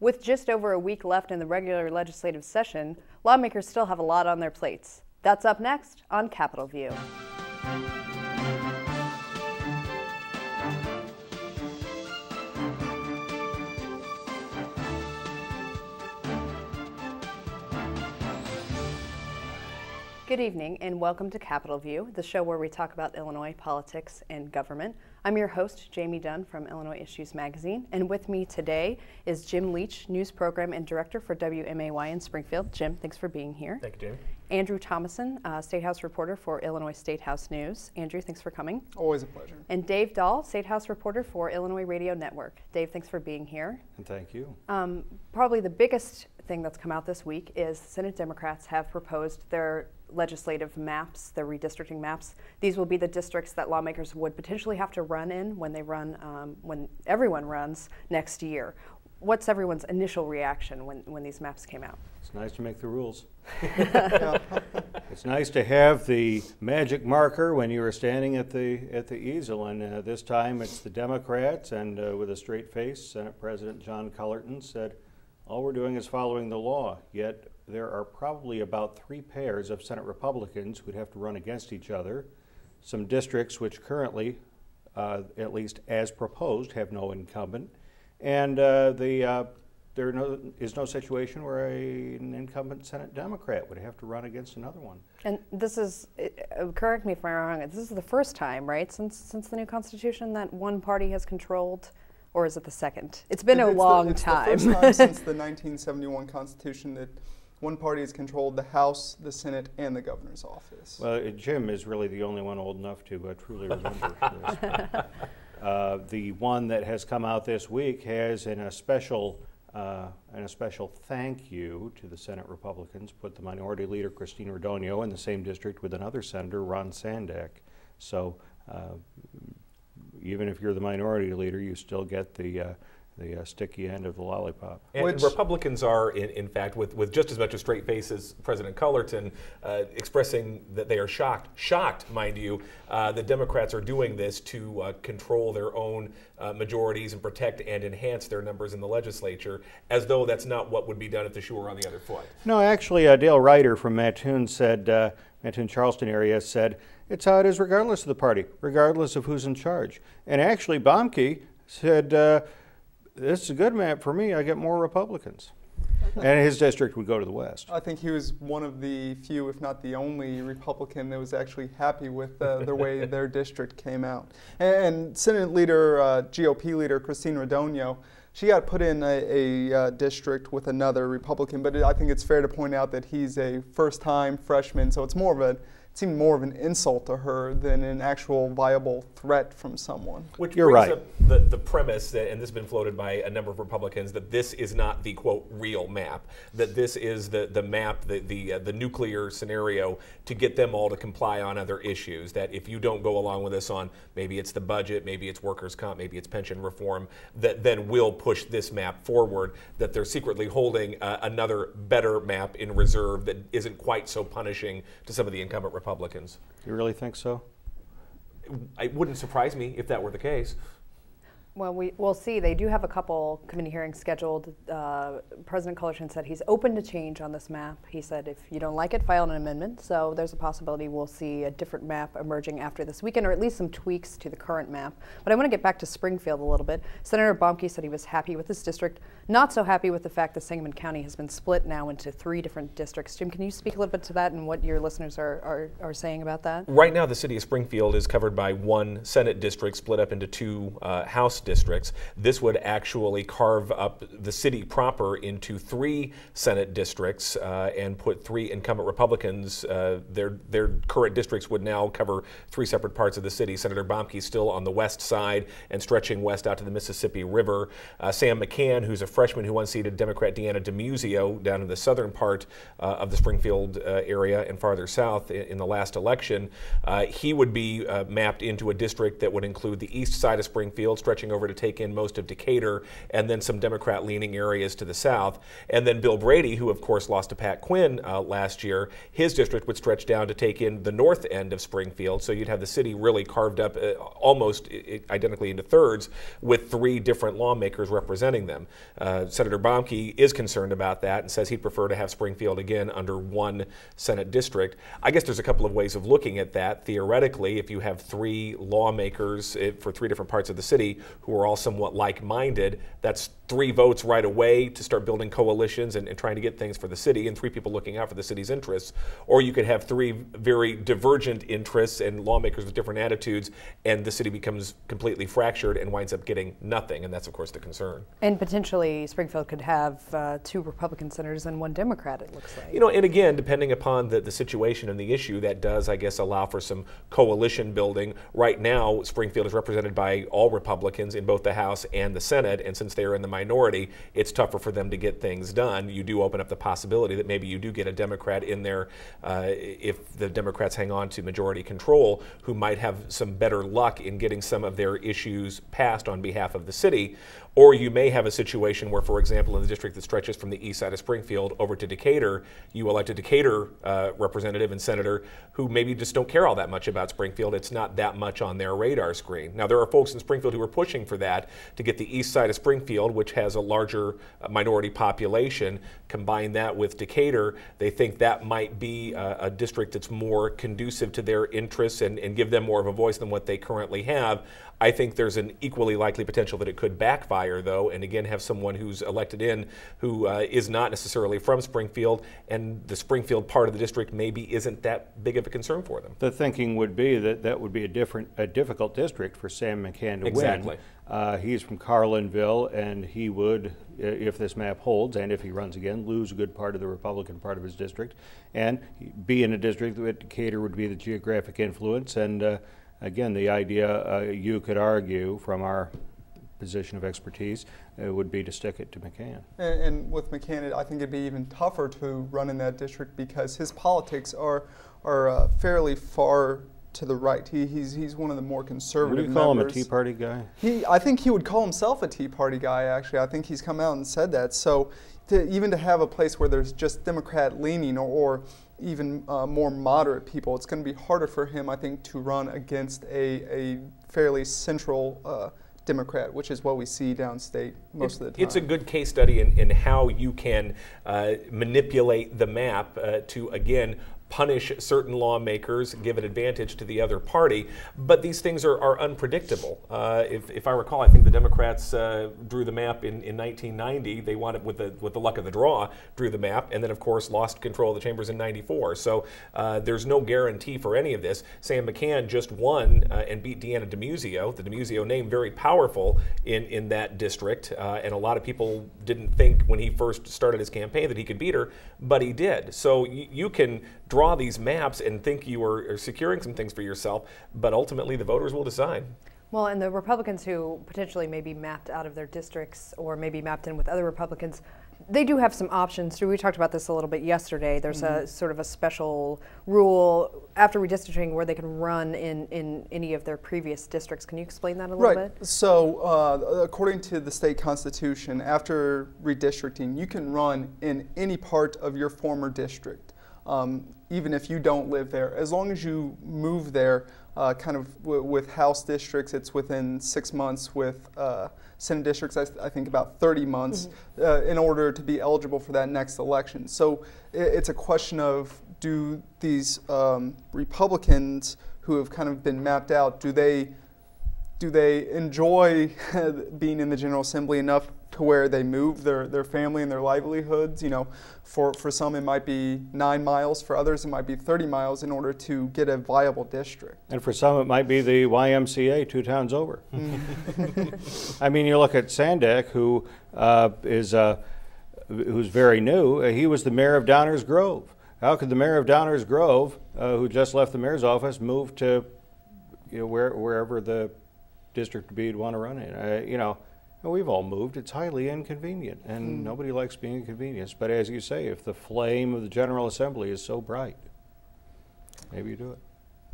With just over a week left in the regular legislative session, lawmakers still have a lot on their plates. That's up next on Capitol View. Good evening and welcome to Capitol View, the show where we talk about Illinois politics and government. I'm your host, Jamey Dunn from Illinois Issues Magazine, and with me today is Jim Leach, News Program and Director for WMAY in Springfield. Jim, thanks for being here. Thank you, Jamey. Andrew Thomason, Statehouse reporter for Illinois Statehouse News. Andrew, thanks for coming. Always a pleasure. And Dave Dahl, Statehouse reporter for Illinois Radio Network. Dave, thanks for being here. And thank you. Probably the biggest thing that's come out this week is Senate Democrats have proposed their legislative maps, their redistricting maps. These will be the districts that lawmakers would potentially have to run in when they run, when everyone runs next year. What's everyone's initial reaction when these maps came out? It's nice to make the rules. It's nice to have the magic marker when you are standing at the easel, and this time it's the Democrats, and with a straight face, Senate President John Cullerton said, all we're doing is following the law, yet there are probably about 3 pairs of Senate Republicans who'd have to run against each other. Some districts which currently, at least as proposed, have no incumbent. And there is no situation where an incumbent Senate Democrat would have to run against another one. And this is, correct me if I'm wrong, this is the first time, right, since the new Constitution that one party has controlled, or is it the second? It's been a long time. It's the first time since the 1971 Constitution that one party has controlled the House, the Senate, and the governor's office. Well, Jim is really the only one old enough to truly remember this. The one that has come out this week has, in a special thank you to the Senate Republicans, put the Minority Leader Christine Rodonio in the same district with another senator, Ron Sandak. So even if you're the Minority Leader, you still get the sticky end of the lollipop. And Republicans are, in fact, with just as much a straight face as President Cullerton, expressing that they are shocked, mind you, that Democrats are doing this to control their own majorities and protect and enhance their numbers in the legislature, as though that's not what would be done if the shoe were on the other foot. No, actually, Dale Ryder from Mattoon said, Mattoon-Charleston area said, it's how it is regardless of the party, regardless of who's in charge. And actually, Baumke said, this is a good map for me, I get more Republicans. And his district would go to the west. I think he was one of the few, if not the only, Republican that was actually happy with the way their district came out. And Senate leader, GOP leader Christine Rodonio, she got put in a district with another Republican, but I think it's fair to point out that he's a first-time freshman, so it's more of it seemed more of an insult to her than an actual viable threat from someone. Which brings up the premise, and this has been floated by a number of Republicans, that this is not the, quote, real map, that this is the map, the nuclear scenario to get them all to comply on other issues, that if you don't go along with us on maybe it's the budget, maybe it's workers' comp, maybe it's pension reform, that then we'll push this map forward, that they're secretly holding another better map in reserve that isn't quite so punishing to some of the incumbent Republicans. You really think so? It wouldn't surprise me if that were the case. Well, we'll see. They do have a couple committee hearings scheduled. President Cullerton said he's open to change on this map. He said if you don't like it, file an amendment. So there's a possibility we'll see a different map emerging after this weekend, or at least some tweaks to the current map. But I want to get back to Springfield a little bit. Senator Baumke said he was happy with his district, not so happy with the fact that Sangamon County has been split now into 3 different districts. Jim, can you speak a little bit to that and what your listeners are saying about that? Right now, the city of Springfield is covered by 1 Senate district split up into 2 House districts. This would actually carve up the city proper into 3 Senate districts and put 3 incumbent Republicans. Their current districts would now cover 3 separate parts of the city. Senator Baumke still on the west side and stretching west out to the Mississippi River. Sam McCann, who's a freshman who unseated Democrat Deanna DeMuzio down in the southern part of the Springfield area and farther south in the last election, he would be mapped into a district that would include the east side of Springfield, stretching stretching over to take in most of Decatur and then some Democrat-leaning areas to the south. And then Bill Brady, who of course lost to Pat Quinn last year, his district would stretch down to take in the north end of Springfield. So you'd have the city really carved up almost identically into thirds with 3 different lawmakers representing them. Senator Baumke is concerned about that and says he'd prefer to have Springfield again under 1 Senate district. I guess there's a couple of ways of looking at that. Theoretically, if you have 3 lawmakers for 3 different parts of the city who are all somewhat like-minded, that's 3 votes right away to start building coalitions and trying to get things for the city, and 3 people looking out for the city's interests. Or you could have 3 very divergent interests and lawmakers with different attitudes, and the city becomes completely fractured and winds up getting nothing, and that's of course the concern. And potentially Springfield could have 2 Republican senators and 1 Democrat, it looks like. You know, and again, depending upon the situation and the issue, that does, I guess, allow for some coalition building. Right now, Springfield is represented by all Republicans in both the House and the Senate, and since they are in the minority, it's tougher for them to get things done. You do open up the possibility that maybe you do get a Democrat in there if the Democrats hang on to majority control, who might have some better luck in getting some of their issues passed on behalf of the city. Or you may have a situation where, for example, in the district that stretches from the east side of Springfield over to Decatur, you elect a Decatur representative and senator who maybe just don't care all that much about Springfield. It's not that much on their radar screen. Now, there are folks in Springfield who are pushing for that, to get the east side of Springfield, which has a larger minority population, combine that with Decatur. They think that might be a district that's more conducive to their interests and give them more of a voice than what they currently have. I think there's an equally likely potential that it could backfire, though, and again have someone who's elected in who is not necessarily from Springfield, and the Springfield part of the district maybe isn't that big of a concern for them. The thinking would be that that would be a difficult district for Sam McCann to exactly. win. He's from Carlinville, and he would, if this map holds, and if he runs again, lose a good part of the Republican part of his district, and be in a district that Decatur would be the geographic influence. And again, the idea, you could argue from our position of expertise, would be to stick it to McCann. And with McCann, I think it'd be even tougher to run in that district because his politics are fairly far to the right. He's one of the more conservative Would you call members. him a Tea Party guy? I think he would call himself a Tea Party guy, actually. I think he's come out and said that. So even to have a place where there's just Democrat leaning or even more moderate people, it's going to be harder for him, I think, to run against a fairly central Democrat, which is what we see downstate most of the time. It's a good case study in how you can manipulate the map to, again, punish certain lawmakers, give an advantage to the other party, but these things are unpredictable. If I recall, I think the Democrats drew the map in 1990. They won it with the luck of the draw, drew the map, and then of course lost control of the chambers in '94. So there's no guarantee for any of this. Sam McCann just won and beat Deanna DiMuzio. The DiMuzio name very powerful in that district, and a lot of people didn't think when he first started his campaign that he could beat her, but he did. So you can draw these maps and think you are securing some things for yourself, but ultimately the voters will decide. Well, and the Republicans who potentially may be mapped out of their districts or maybe mapped in with other Republicans, they do have some options. We talked about this a little bit yesterday. There's a sort of a special rule after redistricting where they can run in any of their previous districts. Can you explain that a little bit? So according to the state constitution, after redistricting, you can run in any part of your former district. Even if you don't live there, as long as you move there, kind of with House districts, it's within 6 months. With Senate districts, I think about 30 months in order to be eligible for that next election. So it's a question of, do these Republicans who have kind of been mapped out, do they enjoy being in the General Assembly enough to where they move their family and their livelihoods? You know, for some it might be 9 miles, for others it might be 30 miles in order to get a viable district. And for some it might be the YMCA 2 towns over. I mean, you look at Sandak, who who's very new. He was the mayor of Downers Grove. How could the mayor of Downers Grove, who just left the mayor's office, move to wherever the district would be you'd want to run in? We've all moved. It's highly inconvenient, and nobody likes being inconvenienced. But as you say, if the flame of the General Assembly is so bright, maybe you do it.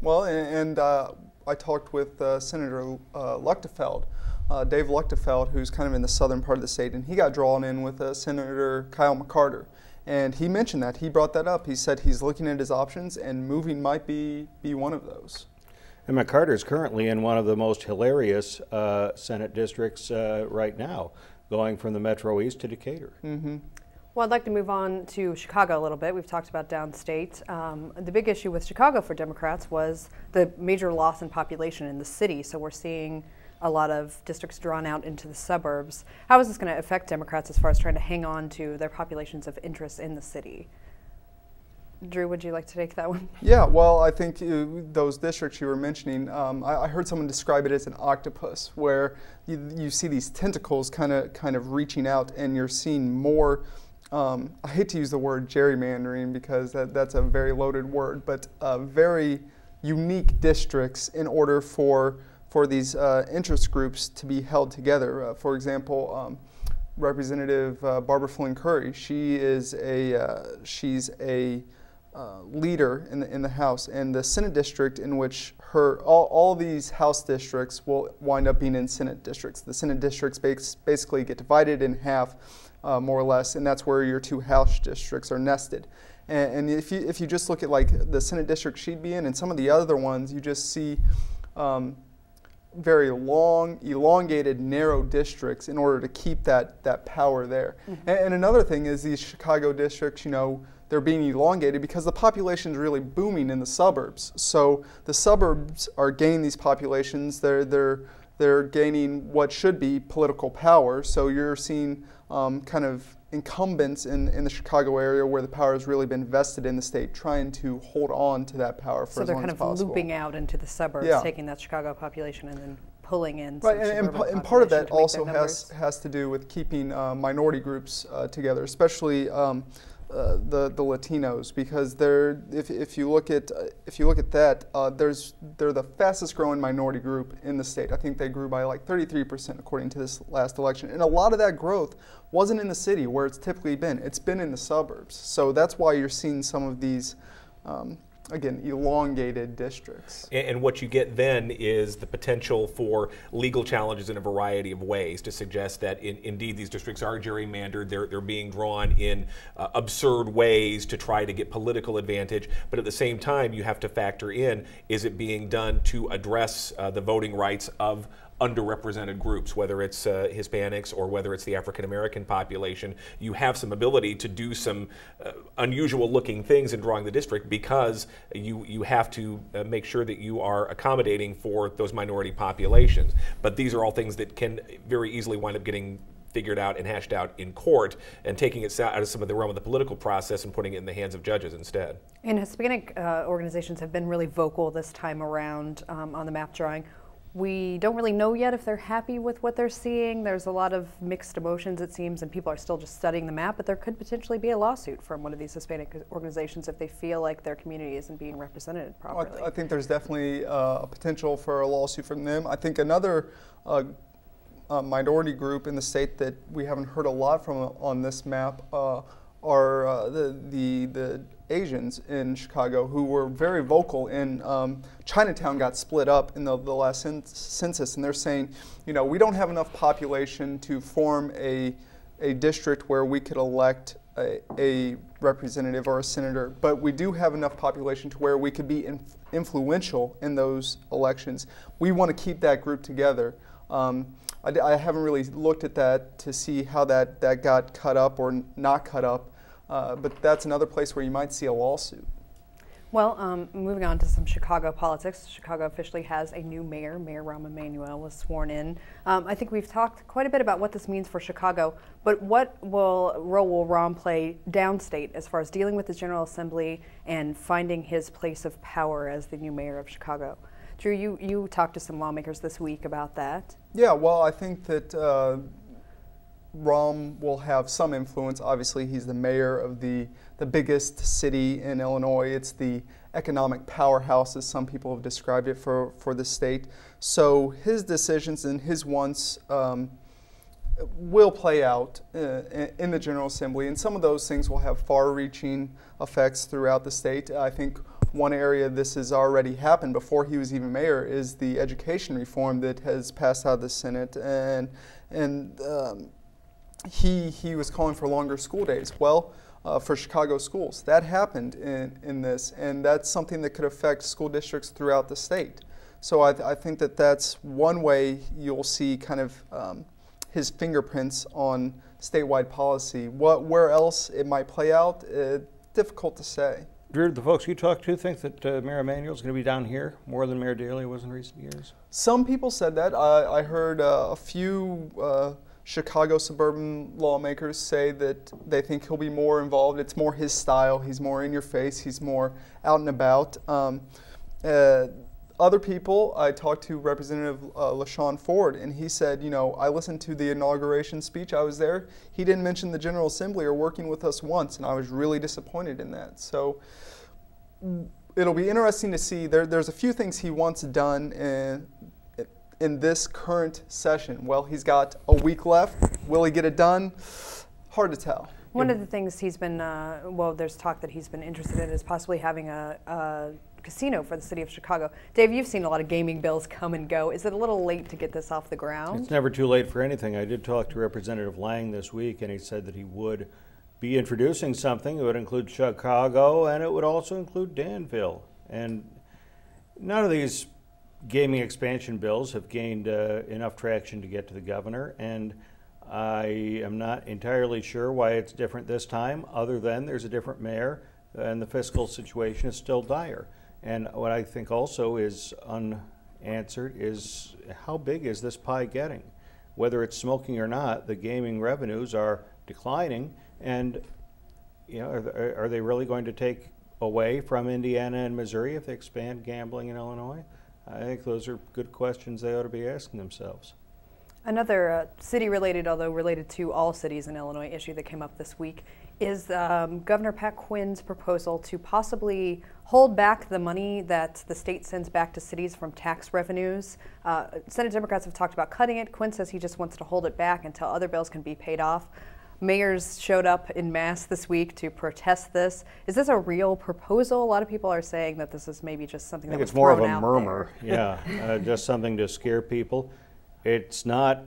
Well, and I talked with Senator Luchtefeld Dave Luchtefeld, who's kind of in the southern part of the state, and he got drawn in with Senator Kyle McCarter. And he mentioned that. He brought that up. He said he's looking at his options, and moving might be one of those. And McCarter's currently in one of the most hilarious Senate districts right now, going from the Metro East to Decatur. Mm-hmm. Well, I'd like to move on to Chicago a little bit. We've talked about downstate. The big issue with Chicago for Democrats was the major loss in population in the city. So we're seeing a lot of districts drawn out into the suburbs. How is this going to affect Democrats as far as trying to hang on to their populations of interest in the city? Drew, would you like to take that one? Yeah, well, I think those districts you were mentioning, I heard someone describe it as an octopus, where you see these tentacles kind of reaching out, and you're seeing more. I hate to use the word gerrymandering because that's a very loaded word, but very unique districts in order for these interest groups to be held together. For example, Representative Barbara Flynn Curry, she's a leader in the House, and the Senate district in which all these House districts will wind up being in Senate districts. The Senate districts basically get divided in half, more or less, and that's where your two House districts are nested. And if you just look at like the Senate district she'd be in and some of the other ones, you just see very long, elongated, narrow districts in order to keep that power there. Mm-hmm. And another thing is these Chicago districts, they're being elongated because the population is really booming in the suburbs. So the suburbs are gaining these populations. They're gaining what should be political power. So you're seeing kind of incumbents in the Chicago area where the power has really been vested in the state, trying to hold on to that power for as long as possible. So they're kind of looping out into the suburbs, yeah, taking that Chicago population and then pulling in. Right, and part of that also has to do with keeping minority groups together, especially the Latinos, because if you look at that, they're the fastest growing minority group in the state. I think they grew by like 33% according to this last election, and a lot of that growth wasn't in the city where it's typically been. It's been in the suburbs. So that's why you're seeing some of these again, elongated districts. And what you get then is the potential for legal challenges in a variety of ways to suggest that indeed these districts are gerrymandered, they're being drawn in absurd ways to try to get political advantage, but at the same time you have to factor in, is it being done to address the voting rights of underrepresented groups, whether it's Hispanics or whether it's the African American population. You have some ability to do some unusual looking things in drawing the district because you have to make sure that you are accommodating for those minority populations. But these are all things that can very easily wind up getting figured out and hashed out in court and taking it out of some of the realm of the political process and putting it in the hands of judges instead. And Hispanic organizations have been really vocal this time around on the map drawing. We don't really know yet if they're happy with what they're seeing. There's a lot of mixed emotions, it seems, and people are still just studying the map, but there could potentially be a lawsuit from one of these Hispanic organizations if they feel like their community isn't being represented properly. Well, I think there's definitely a potential for a lawsuit from them. I think another minority group in the state that we haven't heard a lot from on this map are the Asians in Chicago, who were very vocal in Chinatown got split up in the last census, and they're saying, we don't have enough population to form a district where we could elect a representative or a senator, but we do have enough population to where we could be influential in those elections. We want to keep that group together. I haven't really looked at that to see how that got cut up or not cut up, but that's another place where you might see a lawsuit. Well, moving on to some Chicago politics. Chicago officially has a new mayor. Mayor Rahm Emanuel was sworn in. I think we've talked quite a bit about what this means for Chicago, but what role will Rahm play downstate as far as dealing with the General Assembly and finding his place of power as the new mayor of Chicago? Drew, you talked to some lawmakers this week about that. Yeah, well, I think that Rahm will have some influence. Obviously, he's the mayor of the biggest city in Illinois. It's the economic powerhouse, as some people have described it, for the state. So his decisions and his wants will play out in the General Assembly, and some of those things will have far-reaching effects throughout the state. I think one area this has already happened before he was even mayor is the education reform that has passed out of the Senate, and he was calling for longer school days. Well, for Chicago schools, that happened in this, and that's something that could affect school districts throughout the state. So I think that that's one way you'll see kind of his fingerprints on statewide policy. Where else it might play out, difficult to say. Drew, the folks you talked to think that Mayor Emanuel is going to be down here more than Mayor Daley was in recent years? Some people said that. I heard a few Chicago suburban lawmakers say that they think he'll be more involved. It's more his style. He's more in your face. He's more out and about. Other people, I talked to Representative LaShawn Ford, and he said, you know, I listened to the inauguration speech. I was there. He didn't mention the General Assembly or working with us once, and I was really disappointed in that. So it'll be interesting to see. There's a few things he wants done in this current session. Well, he's got a week left. Will he get it done? Hard to tell. One of the things he's been, well, there's talk that he's been interested in is possibly having a casino for the city of Chicago. Dave, you've seen a lot of gaming bills come and go. Is it a little late to get this off the ground? It's never too late for anything. I did talk to Representative Lang this week, and he said that he would be introducing something. It would include Chicago, and it would also include Danville. And none of these gaming expansion bills have gained enough traction to get to the governor, and I am not entirely sure why it's different this time, other than there's a different mayor and the fiscal situation is still dire. And what I think also is unanswered is how big is this pie getting? Whether it's smoking or not, the gaming revenues are declining, and you know, are they really going to take away from Indiana and Missouri if they expand gambling in Illinois? I think those are good questions they ought to be asking themselves. Another city-related, although related to all cities in Illinois, issue that came up this week is Governor Pat Quinn's proposal to possibly hold back the money that the state sends back to cities from tax revenues. Senate Democrats have talked about cutting it. Quinn says he just wants to hold it back until other bills can be paid off. Mayors showed up en masse this week to protest this. Is this a real proposal? A lot of people are saying that this is maybe just something that was thrown out there. I think it's more of a murmur. Yeah, just something to scare people. It's not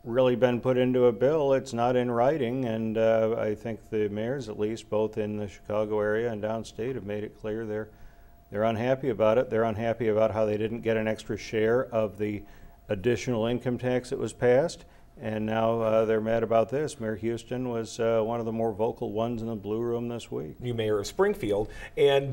really been put into a bill. It's not in writing, and I think the mayors, at least both in the Chicago area and downstate, have made it clear they're unhappy about it. They're unhappy about how they didn't get an extra share of the additional income tax that was passed, and now they're mad about this. Mayor Houston was one of the more vocal ones in the Blue Room this week. New mayor of Springfield, and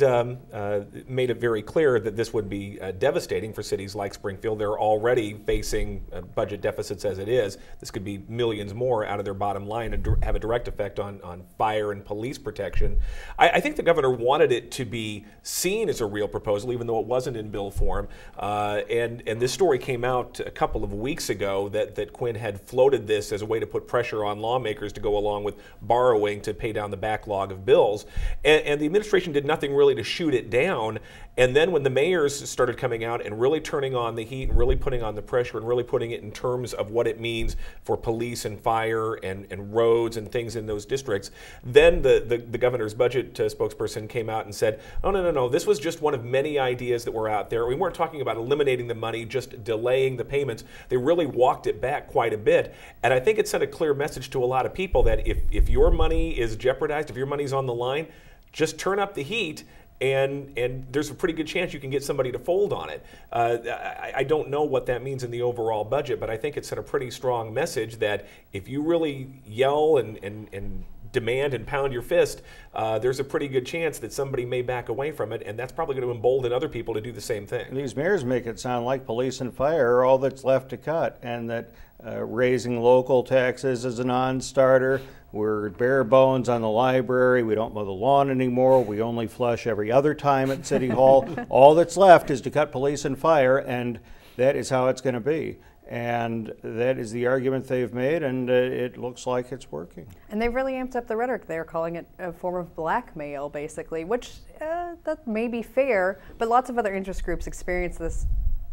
made it very clear that this would be devastating for cities like Springfield. They're already facing budget deficits as it is. This could be millions more out of their bottom line and have a direct effect on fire and police protection. I think the governor wanted it to be seen as a real proposal, even though it wasn't in bill form. And this story came out a couple of weeks ago that Quinn had floated this as a way to put pressure on lawmakers to go along with borrowing to pay down the backlog of bills. And the administration did nothing really to shoot it down. And then when the mayors started coming out and really turning on the heat and really putting on the pressure and really putting it in terms of what it means for police and fire and roads and things in those districts, then the governor's budget spokesperson came out and said, oh, no, this was just one of many ideas that were out there. We weren't talking about eliminating the money, just delaying the payments. They really walked it back quite a bit. And I think it sent a clear message to a lot of people that if your money is jeopardized, if your money's on the line, just turn up the heat, and there's a pretty good chance you can get somebody to fold on it. I don't know what that means in the overall budget, but I think it sent a pretty strong message that if you really yell and demand and pound your fist, there's a pretty good chance that somebody may back away from it, and that's probably going to embolden other people to do the same thing. These mayors make it sound like police and fire are all that's left to cut, and that raising local taxes is a non-starter. We're bare bones on the library. We don't mow the lawn anymore. We only flush every other time at City Hall. All that's left is to cut police and fire, and that is how it's going to be. And that is the argument they've made, and it looks like it's working. And they've really amped up the rhetoric. They're calling it a form of blackmail, basically, which that may be fair, but lots of other interest groups experience this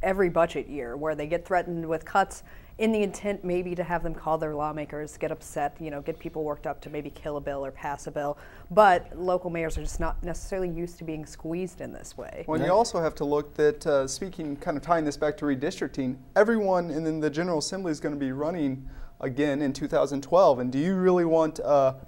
every budget year where they get threatened with cuts in the intent maybe to have them call their lawmakers, get upset, get people worked up to maybe kill a bill or pass a bill. But local mayors are just not necessarily used to being squeezed in this way. Well, you also have to look that, speaking, kind of tying this back to redistricting, everyone in the General Assembly is going to be running again in 2012. And do you really want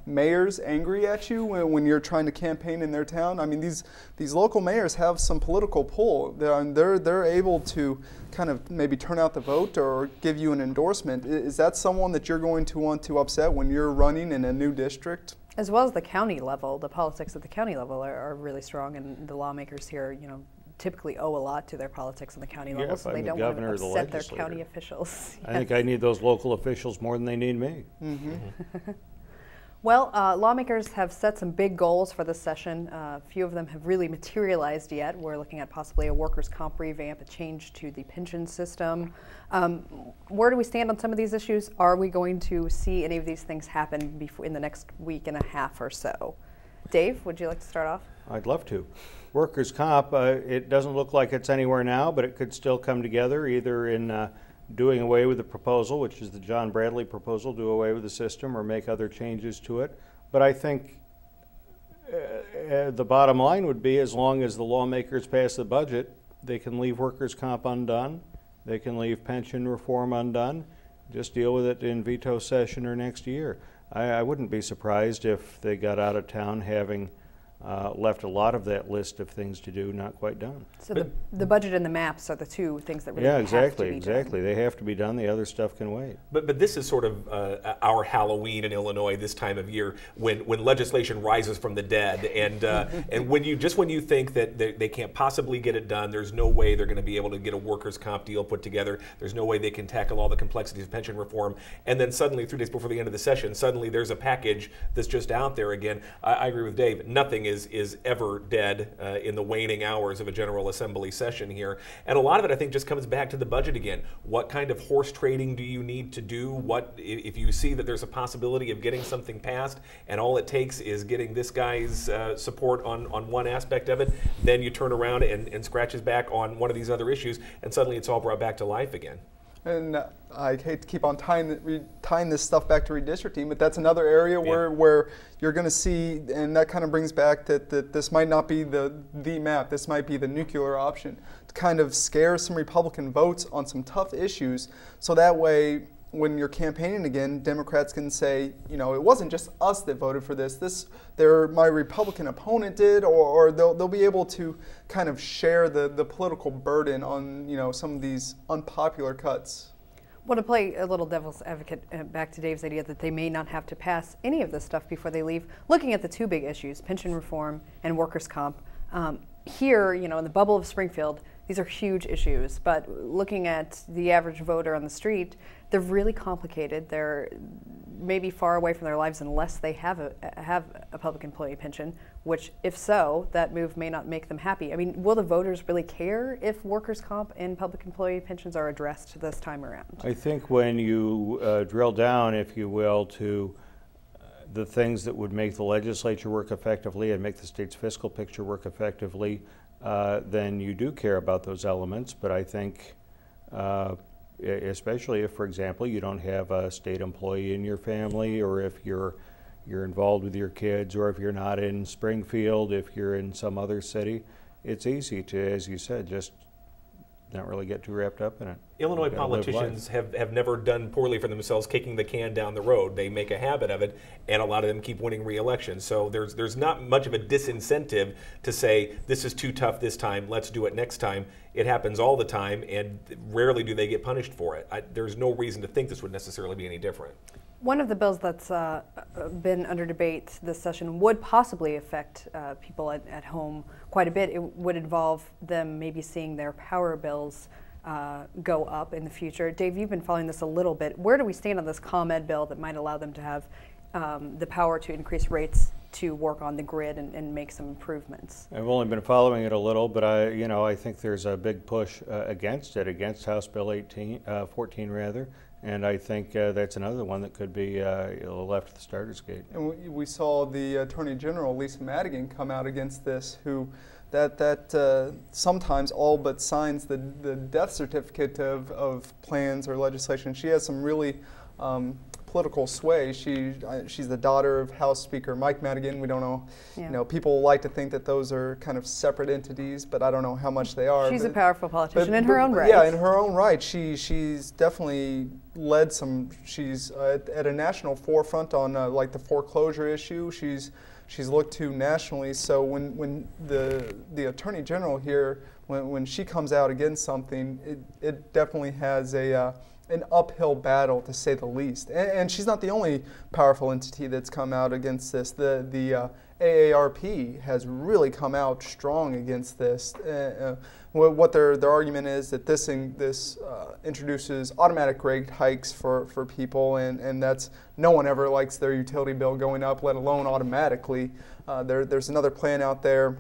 mayors angry at you when you're trying to campaign in their town? I mean, these local mayors have some political pull. They're able to kind of maybe turn out the vote or give you an endorsement. Is that someone that you're going to want to upset when you're running in a new district? As well as the county level, the politics at the county level are really strong, and the lawmakers here, typically owe a lot to their politics on the county level, so they don't want to upset their county officials. I think I need those local officials more than they need me. Mm-hmm. Well, lawmakers have set some big goals for this session. A few of them have really materialized yet. We're looking at possibly a workers' comp revamp, a change to the pension system. Where do we stand on some of these issues? Are we going to see any of these things happen in the next week and a half or so? Dave, would you like to start off? I'd love to. Workers' comp, it doesn't look like it's anywhere now, but it could still come together either in doing away with the proposal, which is the John Bradley proposal, do away with the system or make other changes to it. But I think the bottom line would be, as long as the lawmakers pass the budget, they can leave workers' comp undone, they can leave pension reform undone, just deal with it in veto session or next year. I wouldn't be surprised if they got out of town having left a lot of that list of things to do not quite done. So the budget and the maps are the two things that really have to be done. They have to be done. The other stuff can wait. But this is sort of our Halloween in Illinois this time of year, when legislation rises from the dead, and and when you think that they can't possibly get it done, there's no way they're going to be able to get a workers' comp deal put together. There's no way they can tackle all the complexities of pension reform, and then suddenly 3 days before the end of the session, suddenly there's a package that's just out there again. I agree with Dave. Nothing is ever dead in the waning hours of a General Assembly session here. And a lot of it, I think, just comes back to the budget again. What kind of horse trading do you need to do? What if you see that there's a possibility of getting something passed and all it takes is getting this guy's support on one aspect of it, then you turn around and scratch his back on one of these other issues, and suddenly it's all brought back to life again. And I hate to keep on tying this stuff back to redistricting, but that's another area where you're going to see, and that kind of brings back that this might not be the map, this might be the nuclear option, to kind of scare some Republican votes on some tough issues, so that way when you're campaigning again, Democrats can say, it wasn't just us that voted for this. My Republican opponent did, or they'll be able to kind of share the political burden on, some of these unpopular cuts. Well, to play a little devil's advocate, back to Dave's idea that they may not have to pass any of this stuff before they leave, looking at the two big issues, pension reform and workers' comp, here, in the bubble of Springfield, these are huge issues, but looking at the average voter on the street, they're really complicated. They're maybe far away from their lives unless they have a public employee pension, which, if so, that move may not make them happy. I mean, will the voters really care if workers' comp and public employee pensions are addressed this time around? I think when you drill down, if you will, to the things that would make the legislature work effectively and make the state's fiscal picture work effectively, then you do care about those elements. But I think, especially if, for example, you don't have a state employee in your family, or if you're involved with your kids, or if you're not in Springfield, if you're in some other city, it's easy to, as you said, just not really get too wrapped up in it. Illinois politicians have never done poorly for themselves kicking the can down the road. They make a habit of it, and a lot of them keep winning re-elections. So there's not much of a disincentive to say, this is too tough this time, let's do it next time. It happens all the time, and rarely do they get punished for it. There's no reason to think this would necessarily be any different. One of the bills that's been under debate this session would possibly affect people at home quite a bit. It would involve them maybe seeing their power bills go up in the future. Dave, you've been following this a little bit. Where do we stand on this ComEd bill that might allow them to have the power to increase rates to work on the grid and make some improvements? I've only been following it a little, but I think there's a big push against House Bill 14 rather, And I think that's another one that could be left at the starter's gate. And we saw the Attorney General, Lisa Madigan, come out against this, who sometimes all but signs the death certificate of plans or legislation. She has some really political sway. She's the daughter of House Speaker Mike Madigan. We don't know, you know, people like to think that those are kind of separate entities, but I don't know how much they are. She's a powerful politician in her own right. Yeah, in her own right. She's definitely led some, she's at a national forefront on like the foreclosure issue. She's looked to nationally. So when the Attorney General here, when she comes out against something, it definitely has an uphill battle, to say the least. And she's not the only powerful entity that's come out against this. The AARP has really come out strong against this. What their argument is that this introduces automatic rate hikes for people, and that's, no one ever likes their utility bill going up, let alone automatically. There's another plan out there,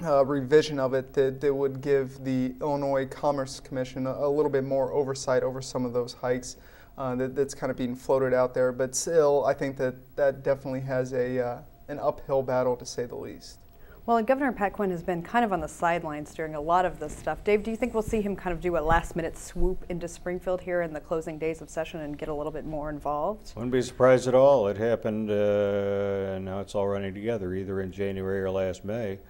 revision of it, that would give the Illinois Commerce Commission a little bit more oversight over some of those hikes that's kind of being floated out there. But still, I think that definitely has an uphill battle, to say the least. Well, and Governor Pat Quinn has been kind of on the sidelines during a lot of this stuff. Dave, do you think we'll see him kind of do a last-minute swoop into Springfield here in the closing days of session and get a little bit more involved? Wouldn't be surprised at all. It happened, now it's all running together, either in January or last May.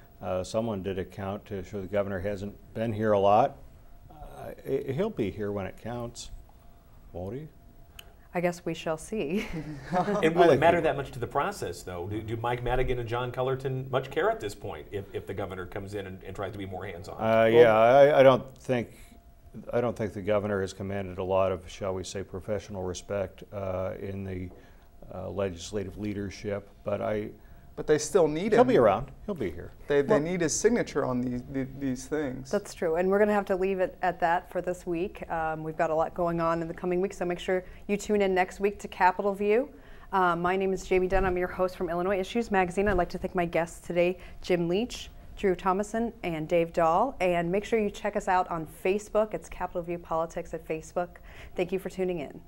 Someone did a count to show the governor hasn't been here a lot. He'll be here when it counts, won't he? I guess we shall see. And will it matter that much to the process, though? Do Mike Madigan and John Cullerton much care at this point if the governor comes in and tries to be more hands-on? I don't think the governor has commanded a lot of, shall we say, professional respect in the legislative leadership, but they still need him. He'll be around. He'll be here. They need his signature on these things. That's true, and we're going to have to leave it at that for this week. We've got a lot going on in the coming weeks, so make sure you tune in next week to Capitol View. My name is Jamey Dunn. I'm your host from Illinois Issues Magazine. I'd like to thank my guests today, Jim Leach, Drew Thomason, and Dave Dahl. And make sure you check us out on Facebook. It's Capitol View Politics at Facebook. Thank you for tuning in.